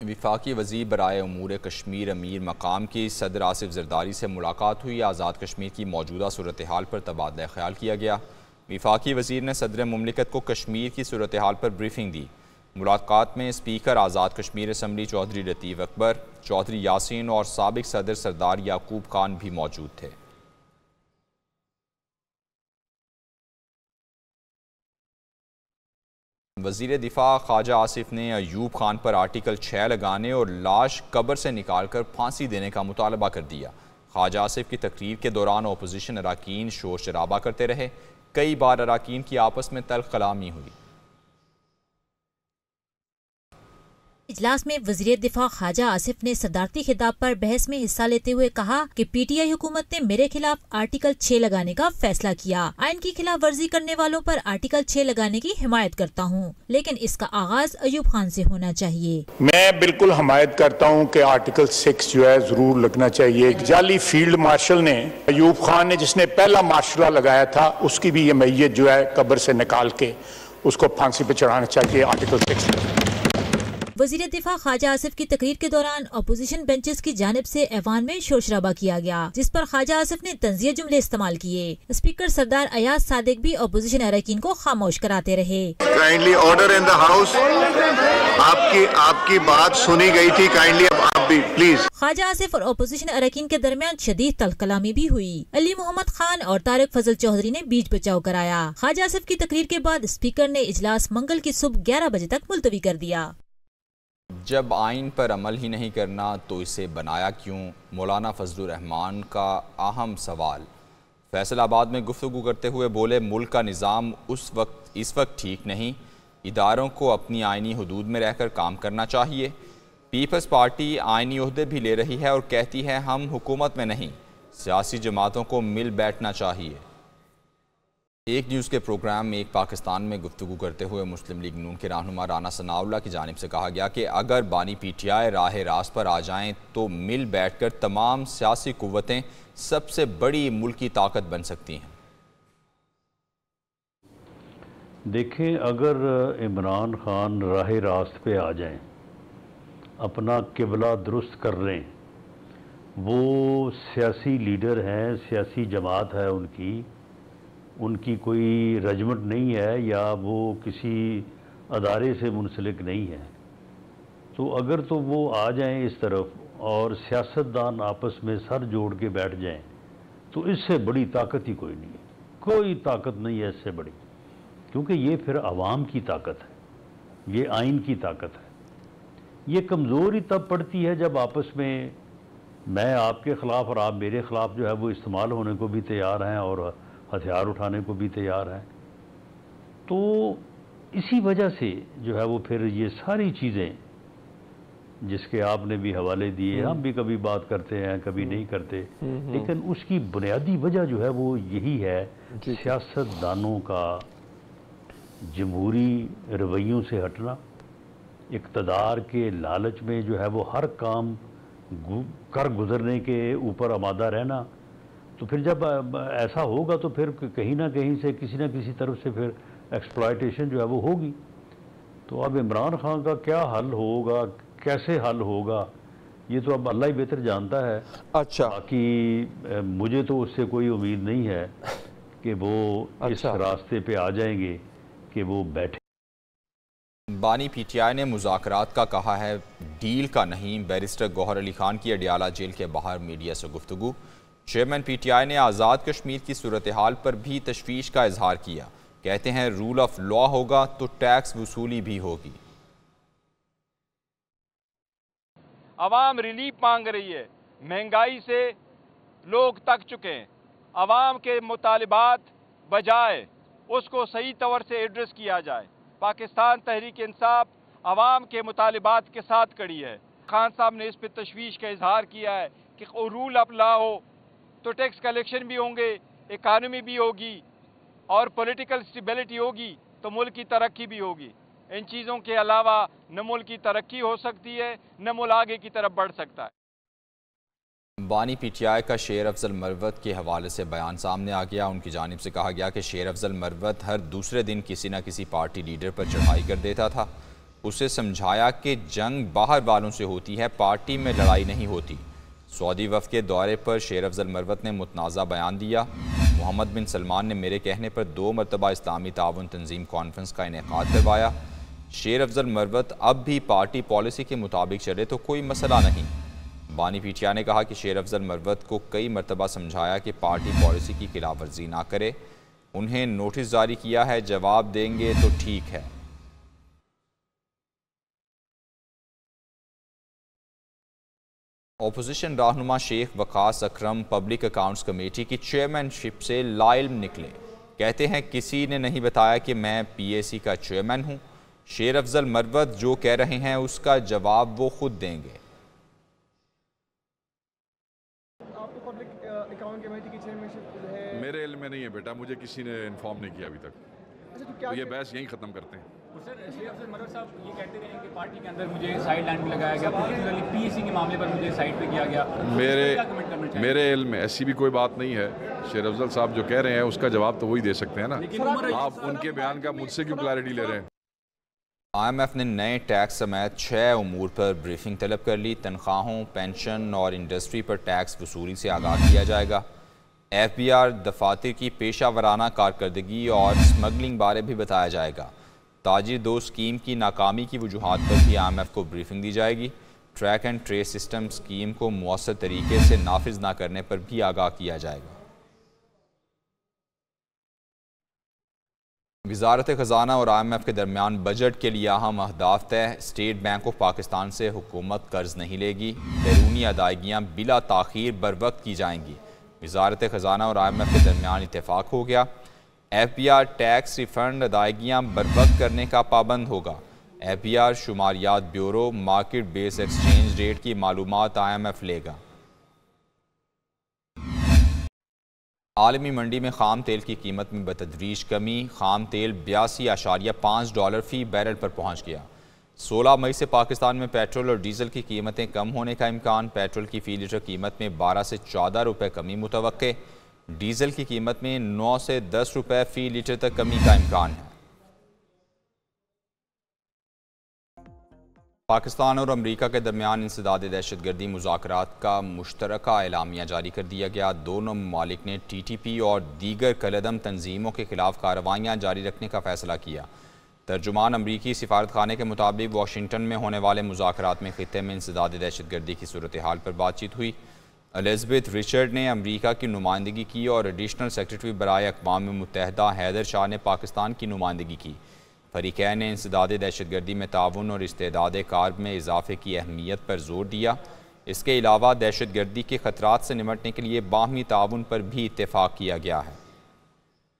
वफाकी वज़ीर बराए उमूर कश्मीर अमीर मकाम की सदर आसिफ ज़रदारी से मुलाकात हुई। आज़ाद कश्मीर की मौजूदा सूरत हाल पर तबादला ख्याल किया गया। वफाकी वज़ीर ने सदर मुमलिकत को कश्मीर की सूरत हाल पर ब्रीफिंग दी। मुलाकात में स्पीकर आज़ाद कश्मीर असम्बली चौधरी लतीफ़ अकबर, चौधरी यासीन और साबिक सदर सरदार याकूब खान भी मौजूद थे। वज़ीर दिफा ख्वाजा आसिफ ने अयूब खान पर आर्टिकल 6 लगाने और लाश कब्र से निकालकर फांसी देने का मुतालबा कर दिया। ख्वाजा आसिफ की तकरीर के दौरान अपोजिशन अराकीन शोर शराबा करते रहे। कई बार अराकीन की आपस में तल्ख कलामी हुई। इजलास में वज़ीर दिफा ख्वाजा आसिफ ने सदारती खिताब पर बहस में हिस्सा लेते हुए कहा कि पीटीआई हुकूमत ने मेरे खिलाफ आर्टिकल 6 लगाने का फैसला किया। आइन की खिलाफ वर्जी करने वालों पर आर्टिकल 6 लगाने की हिमायत करता हूँ, लेकिन इसका आगाज अयूब खान से होना चाहिए। मैं बिल्कुल हिमायत करता हूँ कि आर्टिकल 6 जो है जरूर लगना चाहिए। एक जाली फील्ड मार्शल ने, अयूब खान ने, जिसने पहला मार्शल लगाया था, उसकी भी ये मैयत जो है कब्र से निकाल के उसको फांसी पे चढ़ाना चाहिए। आर्टिकल 6 वज़ीर दिफा ख्वाजा आसिफ की तकरीर के दौरान अपोजिशन बेंचेस की जानिब से ऐवान में शोर शराबा किया गया, जिस पर ख्वाजा आसिफ ने तंज़िया जुमले इस्तेमाल किए। स्पीकर सरदार अयाज सादिक भी अपोजिशन अरकान को खामोश कराते रहे। Kindly order in the house. आपकी बात सुनी गई थी, काइंडली अब आप भी प्लीज। ख्वाजा आसिफ और अपोजिशन अरकान के दरमियान शदीद तल्ख कलामी भी हुई। अली मोहम्मद खान और तारिक फजल चौधरी ने बीच बचाव कराया। ख्वाजा आसिफ की तकरीर के बाद स्पीकर ने इजलास मंगल की सुबह 11 बजे तक मुलतवी कर दिया। जब आइन पर अमल ही नहीं करना तो इसे बनाया क्यों? मौलाना फजलुर रहमान का अहम सवाल। फैसलाबाद में गुफ्तगू करते हुए बोले, मुल्क का निज़ाम इस वक्त ठीक नहीं। इदारों को अपनी आइनी हदूद में रहकर काम करना चाहिए। पीपल्स पार्टी आइनी ओहदे भी ले रही है और कहती है हम हुकूमत में नहीं। सियासी जमातों को मिल बैठना चाहिए। एक न्यूज़ के प्रोग्राम में एक पाकिस्तान में गुफ्तगू करते हुए मुस्लिम लीग नून के रहनुमा राना सनाउल्लाह की जानिब से कहा गया कि अगर बानी पीटीआई राह रास्त पर आ जाएं तो मिल बैठकर तमाम सियासी कुव्वतें सबसे बड़ी मुल्की ताकत बन सकती हैं। देखें, अगर इमरान खान राह रास्त पे आ जाएं, अपना किबला दुरुस्त कर लें, वो सियासी लीडर हैं, सियासी जमात है उनकी कोई रजमत नहीं है या वो किसी अदारे से मुंसलिक नहीं है, तो अगर तो वो आ जाएं इस तरफ और सियासतदान आपस में सर जोड़ के बैठ जाएं, तो इससे बड़ी ताकत ही कोई नहीं है। कोई ताकत नहीं है इससे बड़ी, क्योंकि ये फिर अवाम की ताकत है, ये आइन की ताकत है। ये कमज़ोरी तब पड़ती है जब आपस में मैं आपके ख़िलाफ़ और आप मेरे ख़िलाफ़ जो है वो इस्तेमाल होने को भी तैयार हैं और हथियार उठाने को भी तैयार हैं। तो इसी वजह से जो है वो फिर ये सारी चीज़ें जिसके आपने भी हवाले दिए, हम भी कभी बात करते हैं कभी नहीं करते, लेकिन उसकी बुनियादी वजह जो है वो यही है, सियासतदानों का जमहूरी रवैयों से हटना, इक़्तिदार के लालच में जो है वो हर काम कर गुजरने के ऊपर आमादा रहना। तो फिर जब ऐसा होगा तो फिर कहीं ना कहीं से किसी ना किसी तरफ से फिर एक्सप्लॉयटेशन जो है वो होगी। तो अब इमरान खान का क्या हल होगा, कैसे हल होगा, ये तो अब अल्लाह ही बेहतर जानता है। अच्छा, बाकी मुझे तो उससे कोई उम्मीद नहीं है कि वो इस रास्ते पे आ जाएंगे कि वो बैठे। बानी पीटीआई ने मुज़ाकरात का कहा है, डील का नहीं। बैरिस्टर गौहर अली खान की अडियाला जेल के बाहर मीडिया से गुफ्तगू। चेयरमैन पीटीआई ने आज़ाद कश्मीर की सूरत हाल पर भी तशवीश का इजहार किया। कहते हैं रूल ऑफ लॉ होगा तो टैक्स वसूली भी होगी। अवाम रिलीफ मांग रही है, महंगाई से लोग तक चुके हैं। अवाम के मुतालिबात बजाय उसको सही तौर से एड्रेस किया जाए। पाकिस्तान तहरीक इंसाफ अवाम के मुतालिबात के साथ खड़ी है। खान साहब ने इस पर तशवीश का इजहार किया है कि रूल ऑफ लॉ हो तो टैक्स कलेक्शन भी होंगे, इकानमी भी होगी और पॉलिटिकल स्टेबिलिटी होगी तो मुल्क की तरक्की भी होगी। इन चीज़ों के अलावा न मुल्क की तरक्की हो सकती है न मुल्क आगे की तरफ बढ़ सकता है। बानी पीटीआई का शेर अफजल मरवत के हवाले से बयान सामने आ गया। उनकी जानिब से कहा गया कि शेर अफजल मरवत हर दूसरे दिन किसी न किसी पार्टी लीडर पर चढ़ाई कर देता था। उसे समझाया कि जंग बाहर वालों से होती है, पार्टी में लड़ाई नहीं होती। सऊदी वफ़द के दौरे पर शेर अफजल मरवत ने मुतनाज़ा बयान दिया। मोहम्मद बिन सलमान ने मेरे कहने पर 2 मरतबा इस्लामी ताउन तंजीम कॉन्फ्रेंस का इनेकाद करवाया। शेर अफजल मरवत अब भी पार्टी पॉलिसी के मुताबिक चले तो कोई मसला नहीं। बानी पीटिया ने कहा कि शेर अफजल मरवत को कई मरतबा समझाया कि पार्टी पॉलिसी की खिलाफ वर्जी ना करे। उन्हें नोटिस जारी किया है, जवाब देंगे तो ठीक है। अपोजिशन रहनुमा शेख वकास अकरम पब्लिक अकाउंट्स कमेटी की चेयरमैनशिप से लाइल निकले। कहते हैं किसी ने नहीं बताया कि मैं PAC का चेयरमैन हूँ। शेर अफजल मरवत जो कह रहे हैं उसका जवाब वो खुद देंगे। आपको पब्लिक अकाउंट कमेटी की चेयरमैनशिप है? मेरे इल्म में नहीं है बेटा, मुझे किसी ने इन्फॉर्म नहीं किया अभी तक। अच्छा, तो क्या ये बहस यहीं ख़त्म करते हैं। सर, शेर अफजल मरवत साहब ये कहते रहे कि पार्टी के अंदर मुझे साइड लाइन में लगाया गया, पर्टिकुलरली PAC के मामले पर मुझे साइड पे किया गया। मेरे इल्म में ऐसी भी कोई बात नहीं है। शेर अफजल साहब जो कह रहे हैं उसका जवाब तो वही दे सकते हैं ना। आप उनके बयान का मुझसे क्यों क्लैरिटी ले रहे हैं? IMF ने नए टैक्स समेत 6 उमूर पर ब्रीफिंग तलब कर ली। तनख्वाहों, पेंशन और इंडस्ट्री पर टैक्स वसूली से आगाह किया जाएगा। FBR दफातर की पेशा वराना कारकर्दगी और स्मगलिंग बारे भी बताया जाएगा। ताजिर दो स्कीम की नाकामी की वजूहात पर भी IMF को ब्रीफिंग दी जाएगी। Track and trace system scheme को मुअस्सर तरीके से नाफिज ना करने पर भी आगाह किया जाएगा। वज़ारत ख़ज़ाना और IMF के दरमियान बजट के लिए अहम अहदाफ तय। स्टेट बैंक ऑफ पाकिस्तान से हुकूमत कर्ज नहीं लेगी। बैरूनी अदायगियाँ बिला ताख़ीर बर वक्त की जाएंगी। वज़ारत ख़ज़ाना और IMF के दरमियान इत्तेफाक हो गया। FBR टैक्स रिफंड अदायगियाँ बर वक्त करने का पाबंद होगा। FBR शुमारियात bureau market base exchange rate की मालूमात IMF लेगा। आलमी मंडी में खाम तेल की कीमत में बतदरीज कमी। खाम तेल $82.5 फ़ी बैरल पर पहुँच गया। 16 मई से पाकिस्तान में पेट्रोल और डीजल की कीमतें कम होने का इम्कान। पेट्रोल की फ़ी लीटर कीमत में 12 से 14 रुपये कमी मुतवक्के। डीजल की कीमत में 9 से 10 रुपये फ़ी लीटर तक कमी का इम्कान है। पाकिस्तान और अमरीका के दरमियान इंसदाद दहशतगर्दी मुज़ाकरात का मुश्तरका एलामिया जारी कर दिया गया। दोनों ममालिक ने TTP और दीगर कलअदम तंजीमों के खिलाफ कार्रवाइयाँ जारी रखने का फ़ैसला किया। तर्जुमान अमरीकी सिफारत खाने के मुताबिक वाशिंगटन में होने वाले मुज़ाकरात में खित्ते में इंसदाद दहशतगर्दी की सूरत हाल पर बातचीत हुई। एलिज़ाबेथ रिचर्ड ने अमरीका की नुमाइंदगी की और एडिशनल सेक्रेटरी बराए अक़वाम मुत्तहिदा हैदर शाह ने पाकिस्तान की नुमाइंदगी की। फरीक़ैन ने इंसदाद दहशतगर्दी में ताउन और इस्तेदाद कार में इजाफे की अहमियत पर जोर दिया। इसके अलावा दहशतगर्दी के ख़तरात से निपटने के लिए बाहमी ताउन पर भी इत्तेफाक किया गया है।